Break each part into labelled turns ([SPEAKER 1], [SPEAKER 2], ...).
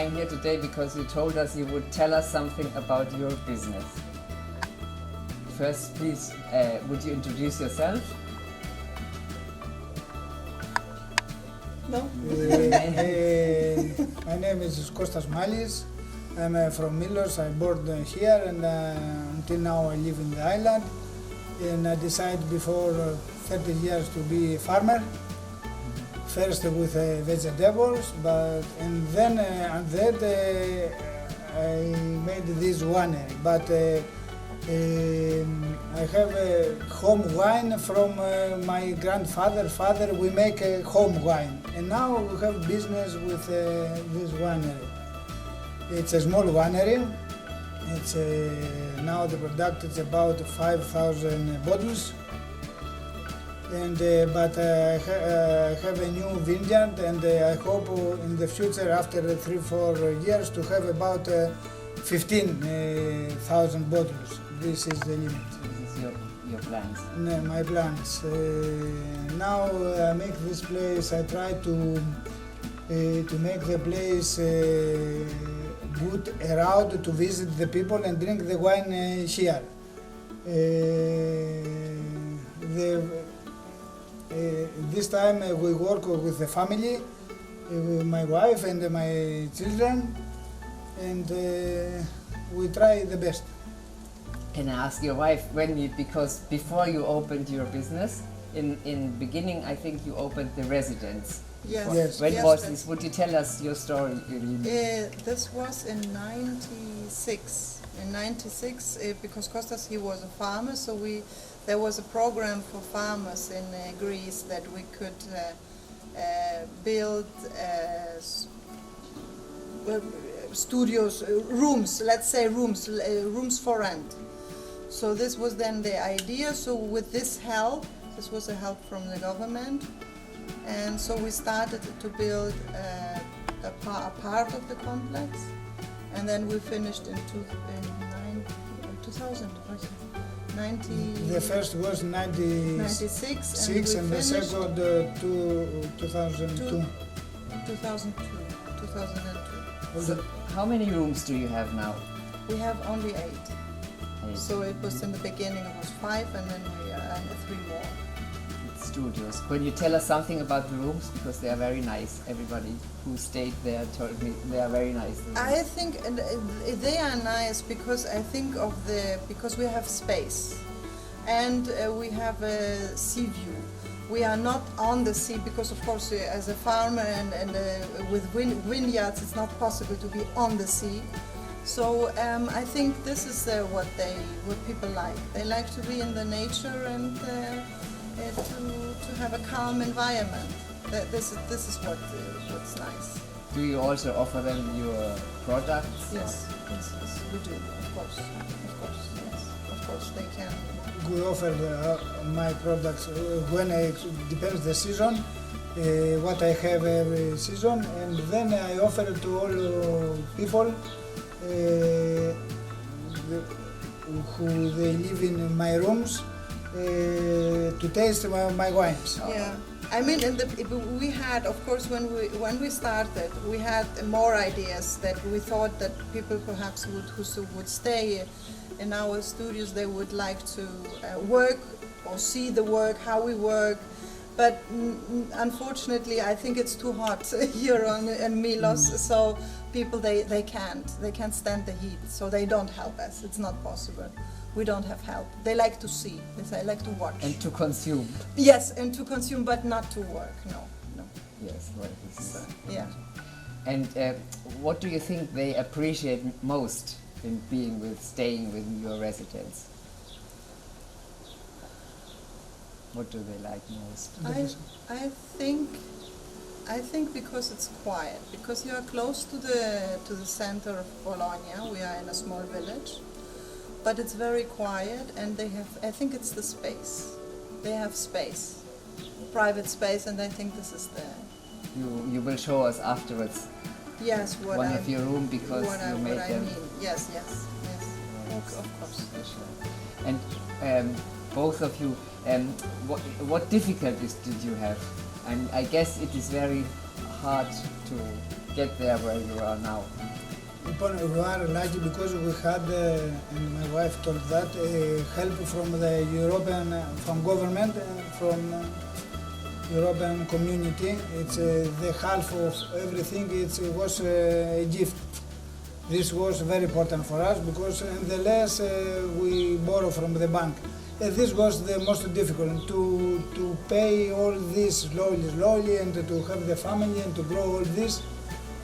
[SPEAKER 1] I'm here today because you told us you would tell us something about your business. First, please, would you introduce yourself?
[SPEAKER 2] No?
[SPEAKER 3] My name is Kostantakis. I'm from Milos. I born here, and until now I live in the island. And I decided before 30 years to be a farmer. First with vegetables, and then I made this winery. But I have a home wine from my father. We make a home wine, and now we have business with this winery. It's a small winery. It's now the product is about 5,000 bottles. And but I have a new vineyard, and I hope in the future, after 3-4 years, to have about 15,000 bottles. This is the limit.
[SPEAKER 1] This is your plans.
[SPEAKER 3] No, my plans. Now I make this place. I try to make the place good around to visit the people and drink the wine here. This time we work with the family, my wife and my children, and we try the best.
[SPEAKER 1] Can I ask your wife because before you opened your business, in beginning I think you opened the residence.
[SPEAKER 2] Yes.
[SPEAKER 3] Yes.
[SPEAKER 1] When
[SPEAKER 2] Yes,
[SPEAKER 1] was
[SPEAKER 2] that's-
[SPEAKER 1] this? Would you tell us your story, Irene?
[SPEAKER 2] This was in 96. In 96, because Kostas, he was a farmer, so there was a program for farmers in Greece that we could build studios, rooms, let's say rooms for rent. So this was then the idea. So with this help, this was a help from the government, and so we started to build a part of the complex, and then we finished in 2000. 90,
[SPEAKER 3] The first was 96,
[SPEAKER 2] 96
[SPEAKER 3] and the second 2002.
[SPEAKER 2] 2002.
[SPEAKER 1] So how many rooms do you have now?
[SPEAKER 2] We have only 8.
[SPEAKER 1] 8
[SPEAKER 2] So it was in the beginning it was 5, and then we added 3 more.
[SPEAKER 1] studios. Can you tell us something about the rooms, because they are very nice? Everybody who stayed there told me they are very nice.
[SPEAKER 2] I think they are nice because I think because we have space, and we have a sea view. We are not on the sea because, of course, as a farmer and with vineyards, it's not possible to be on the sea. So I think this is what people like. They like to be in the nature and to have a calm environment. This is what's nice.
[SPEAKER 1] Do you also offer them your products?
[SPEAKER 2] Yes, we do. Of course, yes, of course they can.
[SPEAKER 3] We offer my products when it depends the season, what I have every season, and then I offer it to all people who they live in my rooms to taste my wines.
[SPEAKER 2] Yeah, I mean, we had, of course, when we started, we had more ideas that we thought that people perhaps who would stay in our studios, they would like to work or see the work, how we work. But unfortunately, I think it's too hot here in Milos, so people they can't stand the heat, so they don't help us. It's not possible. We don't have help. They like to see. They like to watch.
[SPEAKER 1] And to consume.
[SPEAKER 2] Yes, and to consume, but not to work. No.
[SPEAKER 1] Yes, right. This is-
[SPEAKER 2] Yeah.
[SPEAKER 1] And what do you think they appreciate most in staying with your residence? What do they like most?
[SPEAKER 2] I think because it's quiet, because you are close to the center of Pollonia. We are in a small village, but it's very quiet, and I think it's the space. They have space, private space, and I think this is the.
[SPEAKER 1] You will show us afterwards
[SPEAKER 2] Yes,
[SPEAKER 1] one of your room, because you made
[SPEAKER 2] what I
[SPEAKER 1] them.
[SPEAKER 2] mean. Yes. Of course.
[SPEAKER 1] Special. And both of you, what difficulties did you have? And I guess it is very hard to get there where you are now?
[SPEAKER 3] We are lucky because we had, and my wife told that, help from the European, from government, from European community. It's the half of everything. It was a gift. This was very important for us because nonetheless we borrow from the bank. This was the most difficult to pay all this slowly and to have the family and to grow all this.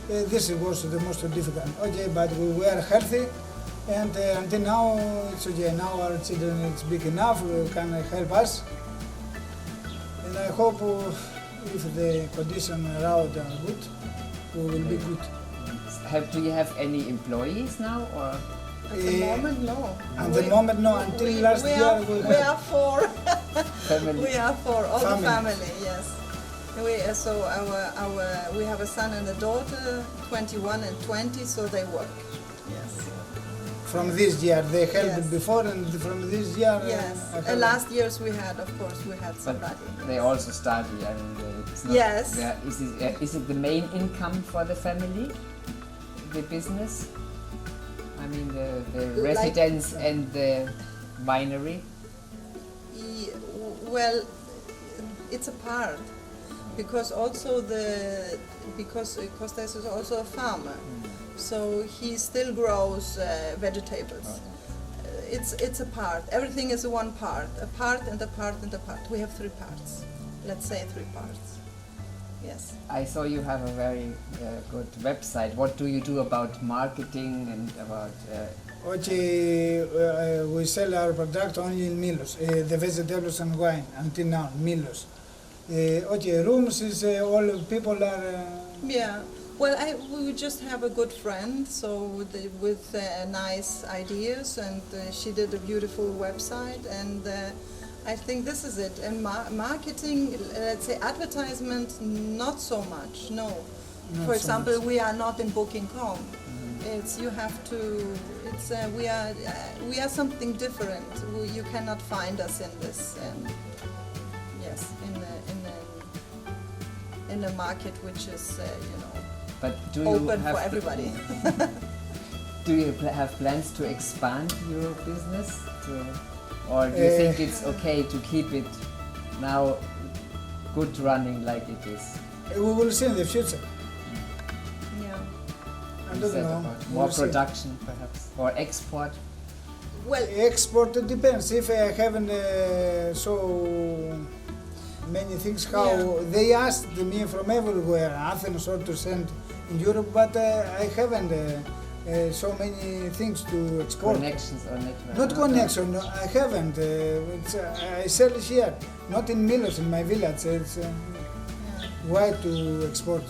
[SPEAKER 3] This was the most difficult. Okay, but we were healthy, and until now it's okay. Now our children is big enough, can help us, and I hope if the conditions around are good, we will be good.
[SPEAKER 1] Do you have any employees now, or?
[SPEAKER 2] At the moment, no.
[SPEAKER 3] At the moment, no. Until last year,
[SPEAKER 2] we are four.
[SPEAKER 1] Family.
[SPEAKER 2] We are four, all
[SPEAKER 3] Family.
[SPEAKER 2] the family, yes. So we have a son and a daughter, 21 and 20, so they work. Yes.
[SPEAKER 3] From this year, they helped
[SPEAKER 2] Yes.
[SPEAKER 3] before, and from this year,
[SPEAKER 2] Yes.
[SPEAKER 3] I
[SPEAKER 2] And
[SPEAKER 3] have-
[SPEAKER 2] last years we had, of course, we had
[SPEAKER 1] But
[SPEAKER 2] somebody.
[SPEAKER 1] they also study. I mean, it's not,
[SPEAKER 2] Yes.
[SPEAKER 1] Is it the main income for the family, the business? I mean, the residence and the winery.
[SPEAKER 2] Well, it's a part, because also Kostas is also a farmer, so he still grows vegetables. It's a part. Everything is one part, a part and a part and a part. We have three parts. Let's say three parts. Yes.
[SPEAKER 1] I saw you have a very good website. What do you do about marketing and about?
[SPEAKER 3] Okay, we sell our product only in Milos, the vegetables and wine until now, Milos. Okay, rooms is all people are.
[SPEAKER 2] Yeah. Well, we just have a good friend, so with nice ideas, and she did a beautiful website, and I think this is it. And marketing, let's say advertisement, not so much. No.
[SPEAKER 3] Not
[SPEAKER 2] For
[SPEAKER 3] so
[SPEAKER 2] example,
[SPEAKER 3] much.
[SPEAKER 2] we are not in Booking.com. It's you have to. It's we are something different. You cannot find us in this. Yes, in a market which is
[SPEAKER 1] But do you
[SPEAKER 2] open
[SPEAKER 1] have
[SPEAKER 2] for everybody.
[SPEAKER 1] Do you have plans to expand your business, or do you think it's okay to keep it now good running like it is?
[SPEAKER 3] We will see in the future.
[SPEAKER 2] Yeah.
[SPEAKER 3] I
[SPEAKER 1] You
[SPEAKER 3] don't
[SPEAKER 1] said
[SPEAKER 3] know.
[SPEAKER 1] about
[SPEAKER 3] We
[SPEAKER 1] more
[SPEAKER 3] will see.
[SPEAKER 1] production, perhaps, or export.
[SPEAKER 2] Well,
[SPEAKER 3] Export depends. If I haven't so many things, how
[SPEAKER 2] Yeah.
[SPEAKER 3] they asked me from everywhere, Athens or to send in Europe, but I haven't so many things to export.
[SPEAKER 1] Connections or network?
[SPEAKER 3] Not connection. No, I haven't. I sell here, not in Milos, in my village. It's why to export.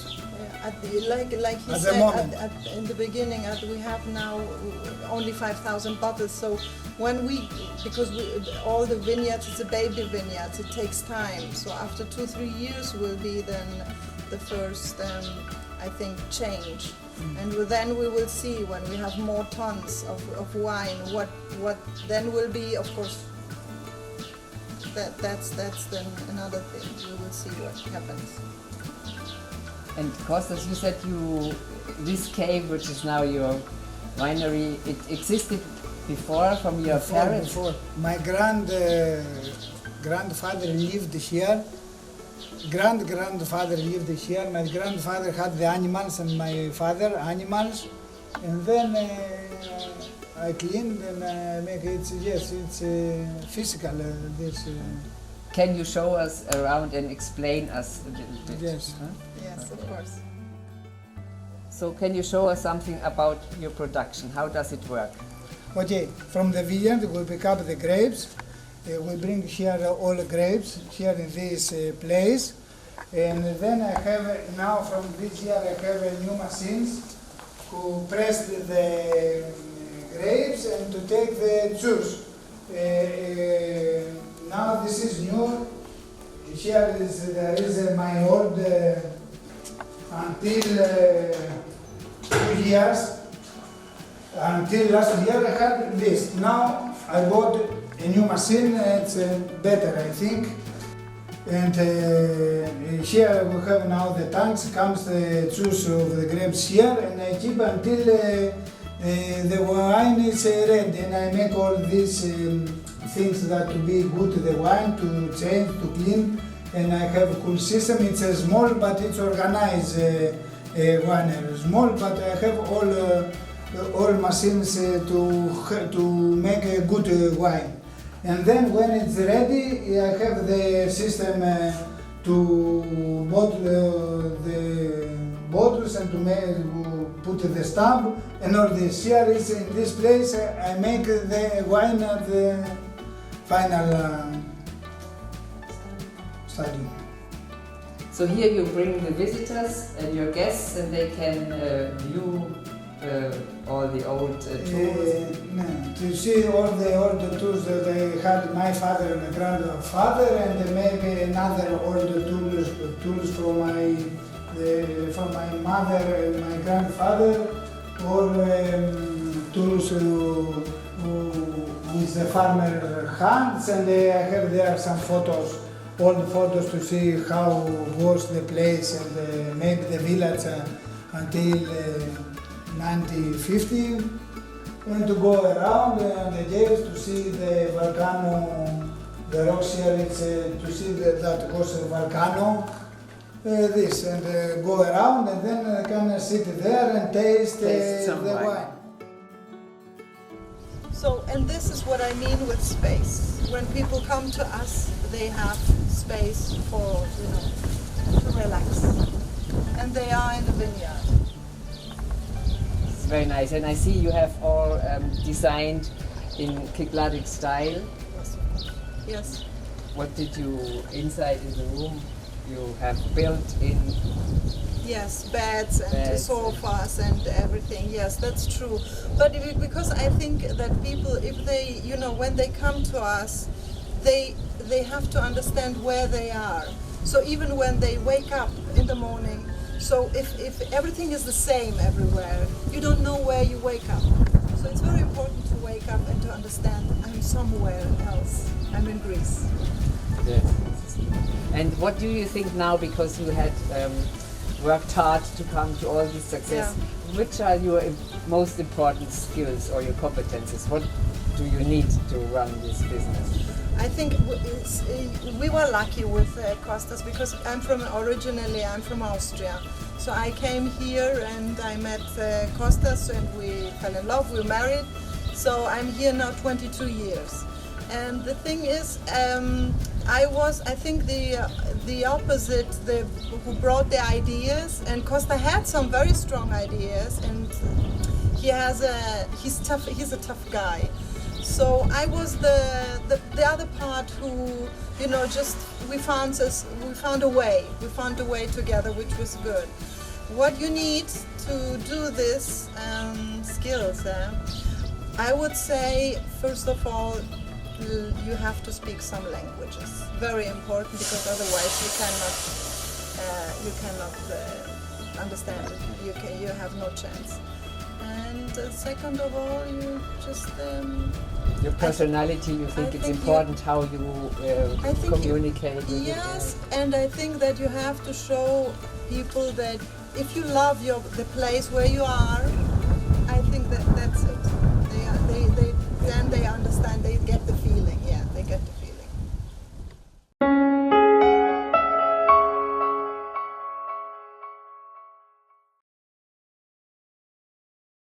[SPEAKER 2] like he
[SPEAKER 3] At the
[SPEAKER 2] said
[SPEAKER 3] moment.
[SPEAKER 2] in the beginning, we have now only 5,000 bottles. So because all the vineyards, it's a baby vineyards, it takes time. So after 2-3 years will be then the first, I think, change. And then we will see when we have more tons of wine, what then will be, of course. That's then another thing. We will see what happens.
[SPEAKER 1] And Kostas, you said this cave, which is now your winery, it existed before from your parents?
[SPEAKER 3] Before. My grandfather lived here. Grandfather lived here. My grandfather had the animals and my father animals. And then I cleaned and I make it. Yes, it's physical. This.
[SPEAKER 1] Can you show us around and explain us a little bit?
[SPEAKER 3] Yes.
[SPEAKER 1] Huh?
[SPEAKER 2] Yes, of course.
[SPEAKER 1] So can you show us something about your production? How does it work?
[SPEAKER 3] Okay, from the vineyard we pick up the grapes. We bring here all the grapes here in this place, and then I have now from this year I have new machines who press the grapes and to take the juice. Now this is new. Here there is my old until 2 years. Until last year I had this. Now I bought a new machine. It's better, I think. And here we have now the tanks, comes the juice of the grapes here, and I keep until the wine is ready, and I make all these things that to be good to the wine, to change, to clean, and I have a cool system. It's a small but it's organized winery. Small but I have all machines to make a good wine. And then when it's ready, I have the system to bottle the bottles and to put the stamp and all this. Here is in this place I make the wine at the final stadium.
[SPEAKER 1] So here you bring the visitors and your guests, and they can view all the old tools.
[SPEAKER 3] No, to see all the old tools that they had my father and grandfather, and maybe another old tools from my mother and my grandfather, or tools with the farmer hands, and I have there some photos, old photos to see how was the place and maybe the village until 1950, and to go around the caves to see the volcano, the rocks here, it's, to see that was a volcano, this, and go around, and then I can sit there and taste the wine.
[SPEAKER 2] So, and this is what I mean with space. When people come to us, they have space for, to relax. And they are in the vineyard.
[SPEAKER 1] It's very nice, and I see you have all designed in Cycladic style.
[SPEAKER 2] Yes.
[SPEAKER 1] What did you, inside in the room, you have built in?
[SPEAKER 2] Yes, beds and sofas and everything. Yes, that's true. But because I think that people, if they, when they come to us, they have to understand where they are. So even when they wake up in the morning, so if everything is the same everywhere, you don't know where you wake up. So it's very important to wake up and to understand I'm somewhere else. I'm in Greece.
[SPEAKER 1] Yes. And what do you think now, because you had worked hard to come to all this success, which are your most important skills or your competences? What do you need to run this business?
[SPEAKER 2] I think we were lucky with Kostas because originally I'm from Austria. So I came here and I met Kostas and we fell in love, we were married. So I'm here now 22 years. And the thing is, I think the opposite, who brought the ideas, and Costa had some very strong ideas, and he's a tough guy. So I was the other part who, we found a way together, which was good. What you need to do this skills, I would say, first of all, you have to speak some languages. Very important, because otherwise you cannot understand it. You have no chance. And second of all, you just
[SPEAKER 1] your personality. You think it's important how you communicate.
[SPEAKER 2] Yes, and I think that you have to show people that if you love the place where you are, I think that's it. Then they understand. They get